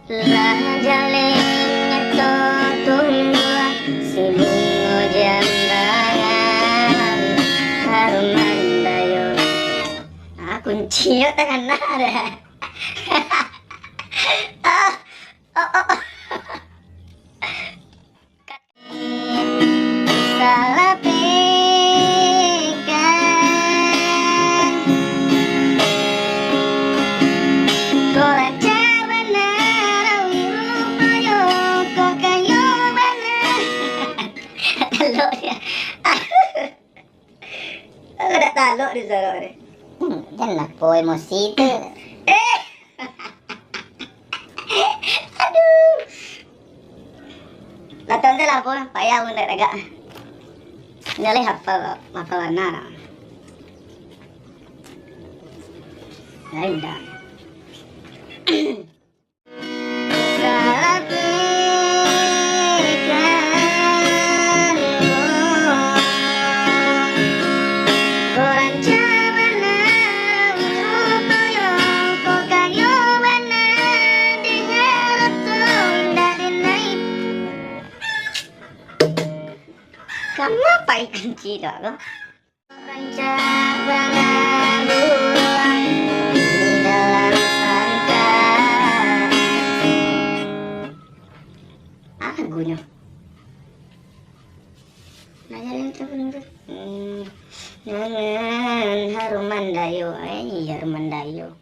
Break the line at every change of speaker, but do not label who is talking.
Lah jaling tumbuhan sibungo jambangan harum mandayo. Kuncinya tangan nada. Salah pekan koran cabana wirupayo kokayo bana. Talo ya. Ada talo di sana ni. Jangan po emosi tu. Aduh. Latang lah po, payah mo na daga. Nalay hafal na. Ay, da. Kenapa ikan cida lo? Rancangan bulan dalam sangka. Apa lagunya? Nanya itu bener. Harum mandayo, harum mandayo.